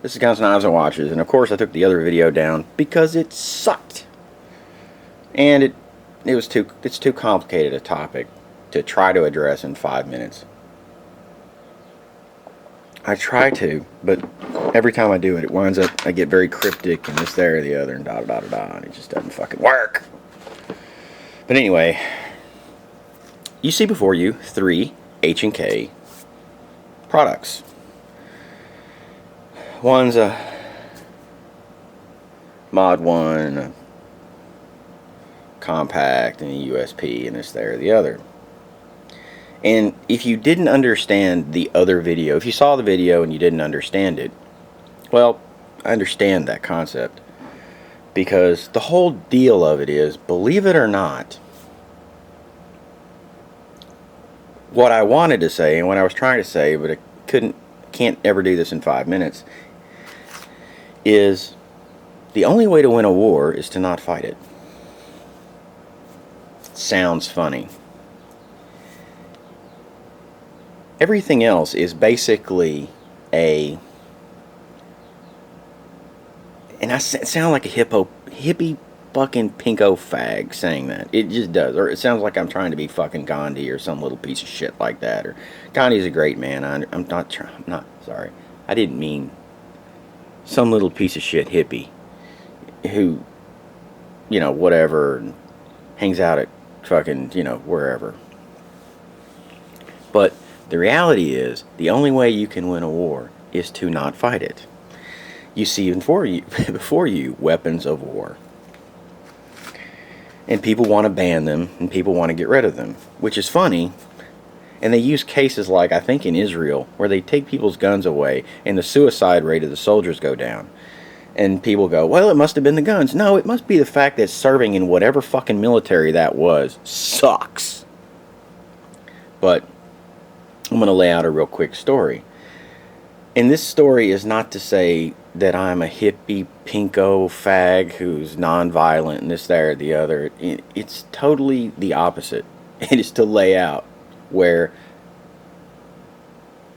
This is Guns, Knives, and Watches, and of course I took the other video down because it sucked. And it's too complicated a topic to try to address in 5 minutes. I try to, but every time I do it, it winds up, I get very cryptic and this, there, or the other, and da da da da, and it just doesn't fucking work. But anyway, you see before you 3 H&K products. One's a Mod 1, a compact, and a USP, and this, there, or the other. And if you didn't understand the other video, if you saw the video and you didn't understand it, well, I understand that concept. Because the whole deal of it is, believe it or not, what I wanted to say and what I was trying to say, but I can't ever do this in 5 minutes, is the only way to win a war is to not fight it. Sounds funny. Everything else is basically and I sound like a hippie fucking pinko fag saying that. It just does. Or it sounds like I'm trying to be fucking Gandhi or some little piece of shit like that. Or Gandhi's a great man. I'm not sorry. I didn't mean some little piece of shit hippie who, whatever, and hangs out at fucking, wherever. But the reality is, the only way you can win a war is to not fight it. You see before you weapons of war. And people want to ban them, and people want to get rid of them, which is funny. And they use cases like, I think in Israel, where they take people's guns away, and the suicide rate of the soldiers go down. And people go, well, it must have been the guns. No, it must be the fact that serving in whatever fucking military that was sucks. But I'm going to lay out a real quick story. And this story is not to say that I'm a hippie, pinko, fag who's nonviolent and this, that, or the other. It's totally the opposite. It is to lay out where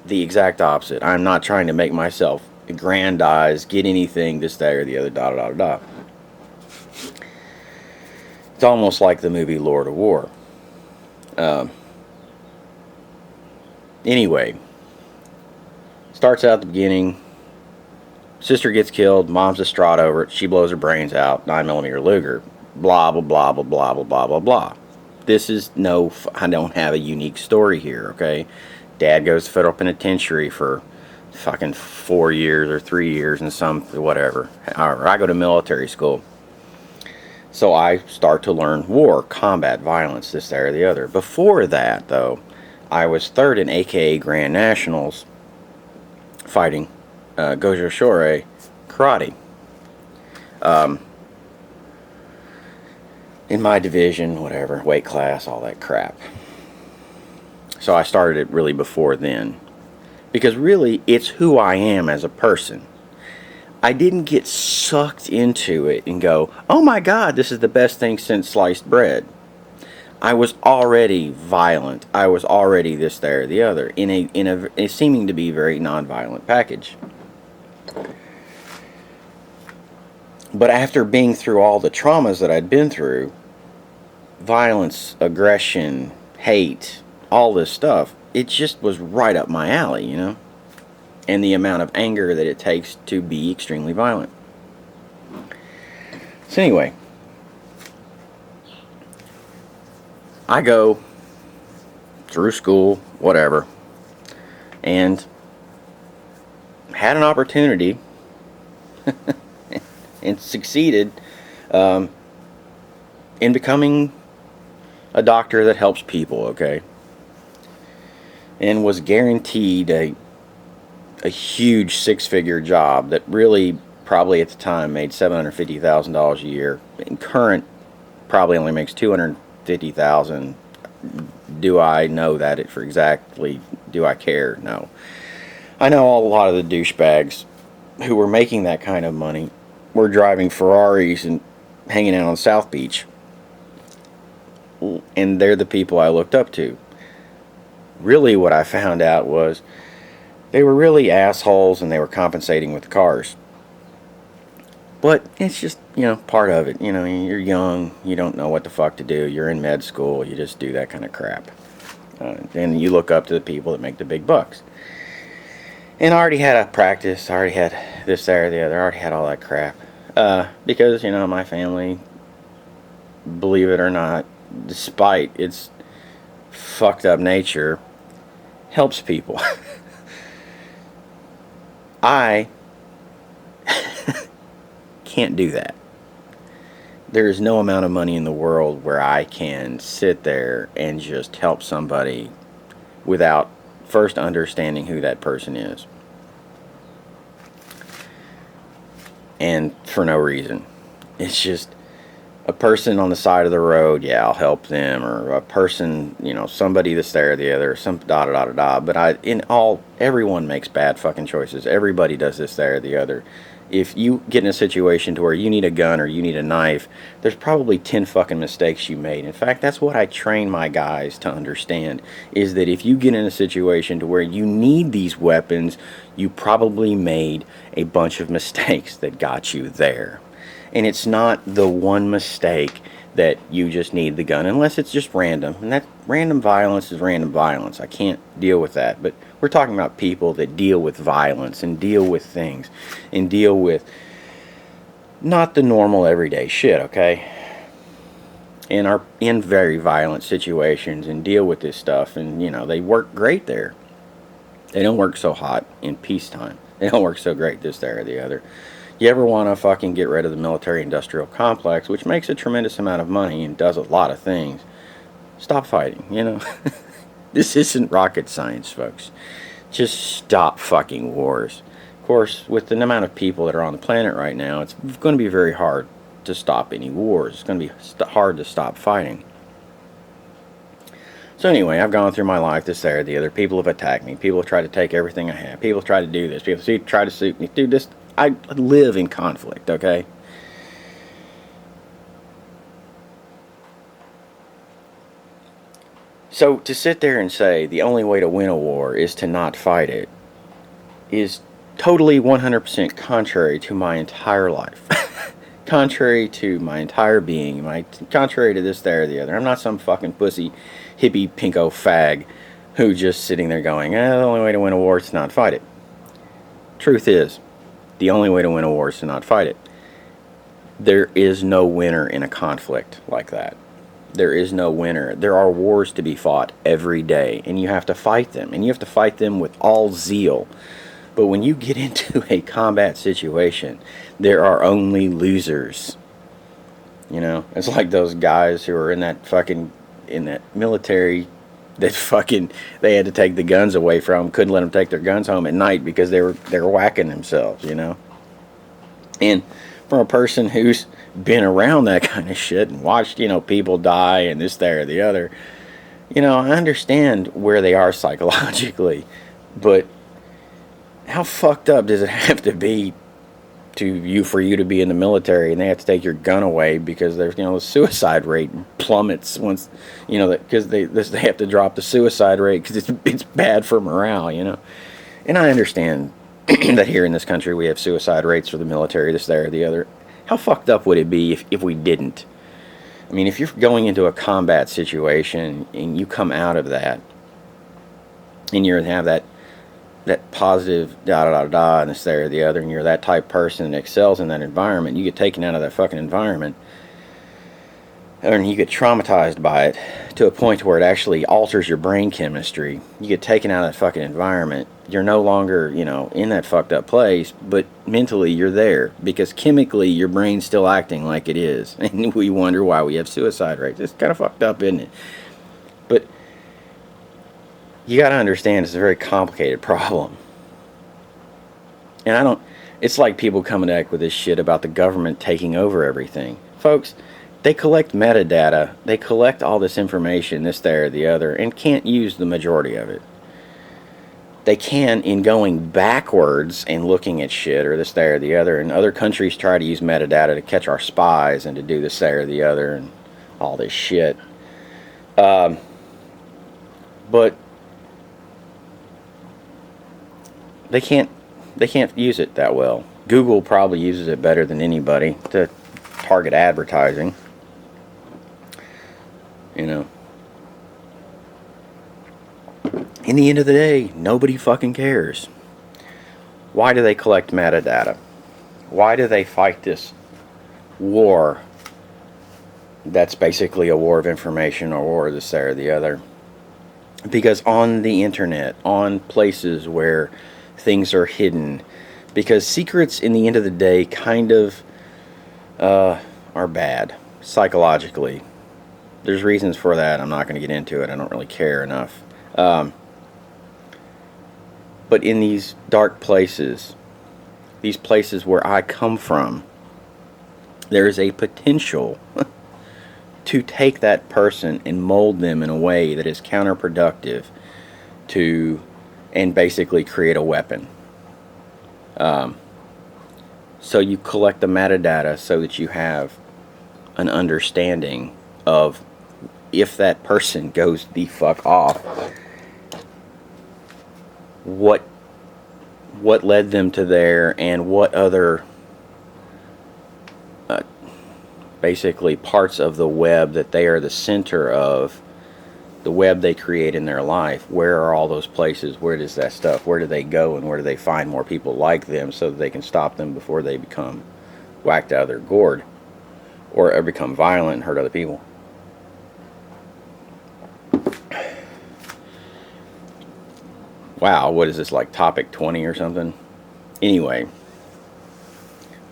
the exact opposite. I'm not trying to make myself aggrandize, get anything, this, that, or the other, da, da, da, da. It's almost like the movie Lord of War. Anyway, starts out at the beginning. Sister gets killed. Mom's distraught over it. She blows her brains out. 9mm Luger. Blah, blah, blah, blah, blah, blah, blah, blah, blah. This is I don't have a unique story here, okay? Dad goes to federal penitentiary for fucking 4 years or 3 years and some, whatever. However, I go to military school. So I start to learn war, combat, violence, this, that, or the other. Before that, though, I was third in AKA Grand Nationals fighting Gojo Shorei karate. In my division, whatever, weight class, all that crap. So I started it really before then. Because really, it's who I am as a person. I didn't get sucked into it and go, oh my God, this is the best thing since sliced bread. I was already violent. I was already this, there, or the other in a seeming to be very non-violent package. But after being through all the traumas that I'd been through, violence, aggression, hate, all this stuff, it just was right up my alley, and the amount of anger that it takes to be extremely violent. So anyway, I go through school, whatever, and had an opportunity and succeeded in becoming a doctor that helps people, okay? And was guaranteed a huge 6-figure job that really probably at the time made $750,000 a year. In current, probably only makes $250,000. Do I know that for exactly? Do I care? No. I know a lot of the douchebags who were making that kind of money were driving Ferraris and hanging out on South Beach. And they're the people I looked up to. Really what I found out was They were really assholes and they were compensating with cars. But it's just, part of it. You're young, you don't know what the fuck to do. You're in med school, you just do that kind of crap. And you look up to the people that make the big bucks. And I already had a practice, I already had this, that, or the other, I already had all that crap. Because, my family, believe it or not, despite its fucked up nature, helps people. I can't do that. There is no amount of money in the world where I can sit there and just help somebody without first understanding who that person is. And for no reason. It's just a person on the side of the road, yeah, I'll help them, or a person, somebody this, there, or the other, some da-da-da-da-da. But everyone makes bad fucking choices. Everybody does this, there, or the other. If you get in a situation to where you need a gun or you need a knife, there's probably 10 fucking mistakes you made. In fact, that's what I train my guys to understand, is that if you get in a situation to where you need these weapons, you probably made a bunch of mistakes that got you there. And it's not the one mistake that you just need the gun, unless it's just random. And that random violence is random violence. I can't deal with that. But we're talking about people that deal with violence and deal with things and deal with not the normal everyday shit, okay? And are in very violent situations and deal with this stuff. And, they work great there. They don't work so hot in peacetime. They don't work so great this, there, or the other. You ever want to fucking get rid of the military-industrial complex, which makes a tremendous amount of money and does a lot of things, stop fighting, This isn't rocket science, folks. Just stop fucking wars. Of course, with the amount of people that are on the planet right now, it's going to be very hard to stop any wars. It's going to be hard to stop fighting. So anyway, I've gone through my life, this, there, the other. People have attacked me. People have tried to take everything I have. People have tried to do this. People try to suit me. Dude, I live in conflict, okay? So to sit there and say the only way to win a war is to not fight it is totally 100% contrary to my entire life. Contrary to my entire being, contrary to this, there, or the other. I'm not some fucking pussy, hippie, pinko fag who just sitting there going, the only way to win a war is to not fight it. Truth is, the only way to win a war is to not fight it. There is no winner in a conflict like that. There is no winner. There are wars to be fought every day, and you have to fight them, and you have to fight them with all zeal. But when you get into a combat situation, there are only losers. It's like those guys who are in that military that they had to take the guns away from them, couldn't let them take their guns home at night because they were whacking themselves, And from a person who's been around that kind of shit and watched, people die and this, there, or the other, I understand where they are psychologically, but how fucked up does it have to be for you to be in the military and they have to take your gun away because there's, the suicide rate plummets once, because they have to drop the suicide rate because it's bad for morale, And I understand that here in this country we have suicide rates for the military, this, there, or the other. How fucked up would it be if we didn't? I mean, if you're going into a combat situation and you come out of that and you have that positive da-da-da-da and this, there, or the other, and you're that type person that excels in that environment, you get taken out of that fucking environment and you get traumatized by it to a point where it actually alters your brain chemistry. You get taken out of that fucking environment. You're no longer, in that fucked up place, but mentally you're there because chemically your brain's still acting like it is. And we wonder why we have suicide rates. It's kind of fucked up, isn't it? But you got to understand it's a very complicated problem. And it's like people coming back with this shit about the government taking over everything. Folks, they collect metadata, they collect all this information, this, there, or the other, and can't use the majority of it. They can in going backwards and looking at shit or this, there, or the other, and other countries try to use metadata to catch our spies and to do this, there, or the other, and all this shit. But they can't use it that well. Google probably uses it better than anybody to target advertising. You know. In the end of the day, nobody fucking cares. Why do they collect metadata? Why do they fight this war that's basically a war of information or war of this, that, or the other? Because on the internet, on places where things are hidden, because secrets in the end of the day kind of are bad psychologically. There's reasons for that. I'm not going to get into it. I don't really care enough. But in these dark places, these places where I come from, there is a potential to take that person and mold them in a way that is counterproductive to, and basically create a weapon. So you collect the metadata so that you have an understanding of, if that person goes the fuck off, what led them to there, and what other basically parts of the web that they are the center of, the web they create in their life. Where are all those places? Where does that stuff, where do they go, and where do they find more people like them so that they can stop them before they become whacked out of their gourd or become violent and hurt other people? Wow, what is this, like topic 20 or something? Anyway,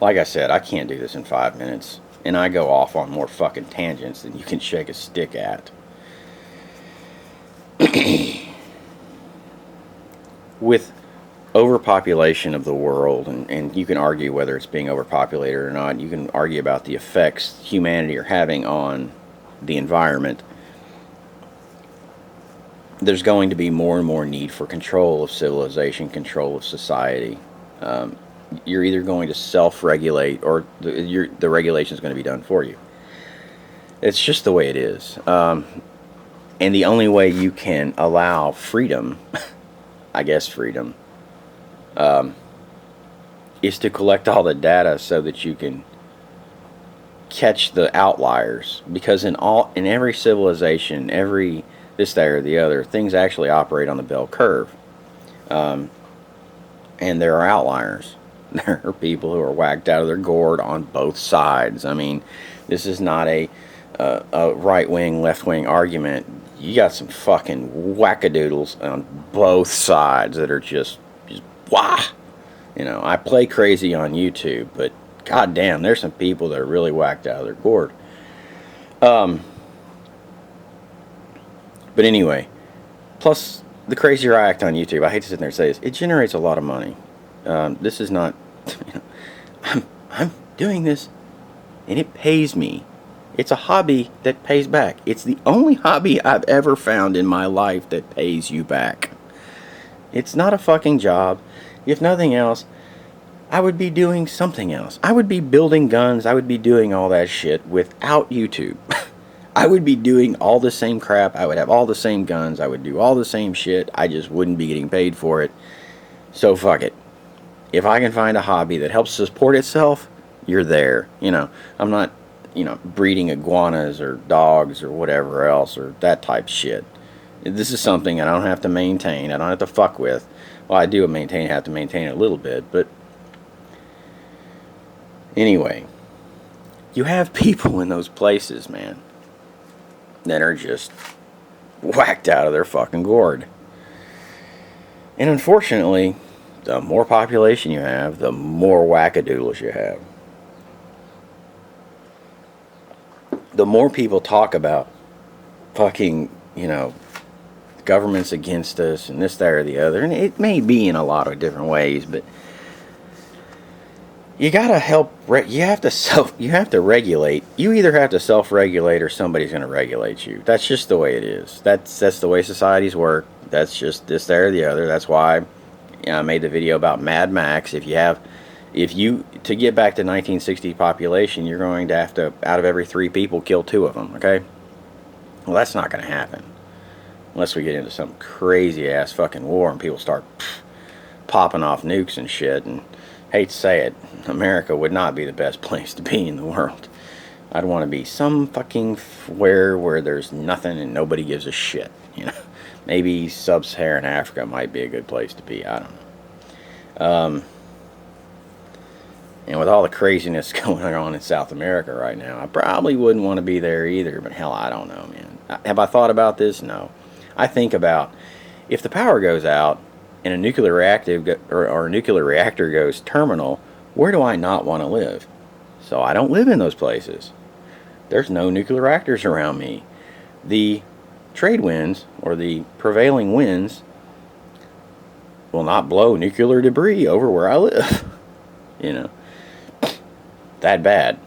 like I said, I can't do this in 5 minutes, and I go off on more fucking tangents than you can shake a stick at. With overpopulation of the world, and you can argue whether it's being overpopulated or not, you can argue about the effects humanity are having on the environment, there's going to be more and more need for control of civilization, control of society. You're either going to self-regulate, or the regulation is going to be done for you. It's just the way it is. And the only way you can allow freedom, I guess freedom, is to collect all the data so that you can catch the outliers. Because in every civilization, every this, that, or the other, things actually operate on the bell curve. And there are outliers. There are people who are whacked out of their gourd on both sides. I mean, this is not a right-wing, left-wing argument. You got some fucking wackadoodles on both sides that are just wah. You know, I play crazy on YouTube, but goddamn, there's some people that are really whacked out of their gourd. But anyway, plus the crazier I act on YouTube, I hate to sit there and say this, it generates a lot of money. This is not, you know, I'm doing this, and it pays me. It's a hobby that pays back. It's the only hobby I've ever found in my life that pays you back. It's not a fucking job. If nothing else, I would be doing something else. I would be building guns. I would be doing all that shit without YouTube. I would be doing all the same crap. I would have all the same guns. I would do all the same shit. I just wouldn't be getting paid for it. So fuck it. If I can find a hobby that helps support itself, you're there. You know, I'm not, you know, breeding iguanas or dogs or whatever else or that type shit. This is something I don't have to maintain. I don't have to fuck with. Well, I do have to maintain it a little bit, but anyway, you have people in those places, man, that are just whacked out of their fucking gourd. And unfortunately, the more population you have, the more wackadoodles you have. The more people talk about fucking, you know, government's against us and this, that, or the other, and it may be in a lot of different ways, but you gotta help. You have to regulate. You either have to self-regulate or somebody's gonna regulate you. That's just the way it is. That's the way societies work. That's just this, that, or the other. That's why, you know, I made the video about Mad Max. To get back to 1960 population, you're going to have to, out of every 3 people, kill 2 of them. Okay. Well, that's not gonna happen unless we get into some crazy ass fucking war and people start popping off nukes and shit. And hate to say it, America would not be the best place to be in the world. I'd want to be some fucking where there's nothing and nobody gives a shit. You know, maybe sub-Saharan Africa might be a good place to be. I don't know. And with all the craziness going on in South America right now, I probably wouldn't want to be there either. But hell, I don't know, man. Have I thought about this? No. I think about if the power goes out and a nuclear or a nuclear reactor goes terminal, where do I not want to live? So I don't live in those places. There's no nuclear reactors around me. The trade winds or the prevailing winds will not blow nuclear debris over where I live. You know, that bad.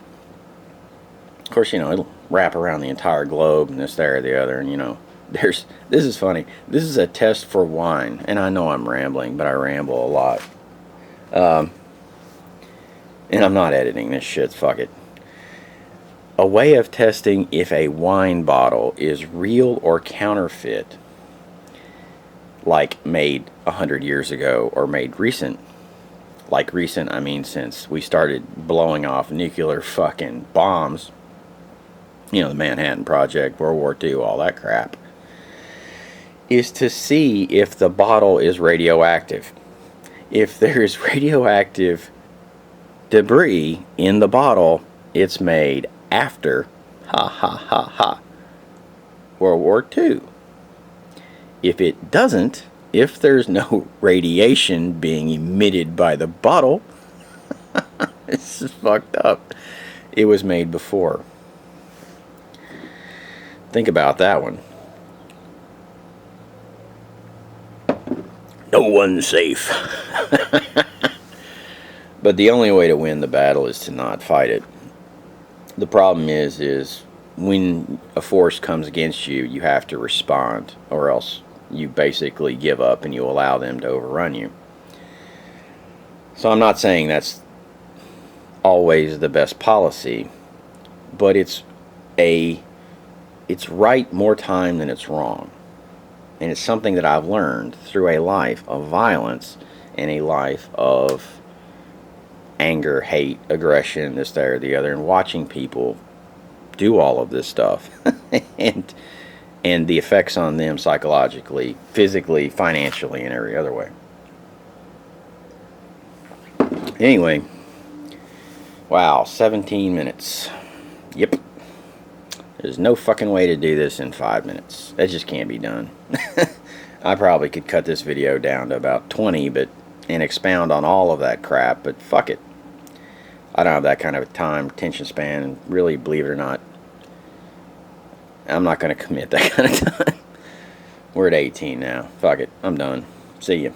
Of course, you know, it'll wrap around the entire globe and this, there, or the other. And, you know, this is funny. This is a test for wine. And I know I'm rambling, but I ramble a lot. And I'm not editing this shit. Fuck it. A way of testing if a wine bottle is real or counterfeit, like made 100 years ago or made recent. Like recent, I mean since we started blowing off nuclear fucking bombs. You know, the Manhattan Project, World War II, all that crap. Is to see if the bottle is radioactive. If there's radioactive debris in the bottle, it's made after World War II. If it doesn't, if there's no radiation being emitted by the bottle, this is fucked up. It was made before. Think about that one. No one's safe. But the only way to win the battle is to not fight it. The problem is when a force comes against you, you have to respond, or else you basically give up and you allow them to overrun you. So I'm not saying that's always the best policy, but it's right more time than it's wrong. And it's something that I've learned through a life of violence and a life of anger, hate, aggression, this, that, or the other, and watching people do all of this stuff and the effects on them psychologically, physically, financially, and every other way. Anyway, wow, 17 minutes. Yep. There's no fucking way to do this in 5 minutes. That just can't be done. I probably could cut this video down to about 20 and expound on all of that crap, but fuck it. I don't have that kind of a time, attention span, and really, believe it or not, I'm not going to commit that kind of time. We're at 18 now. Fuck it. I'm done. See ya.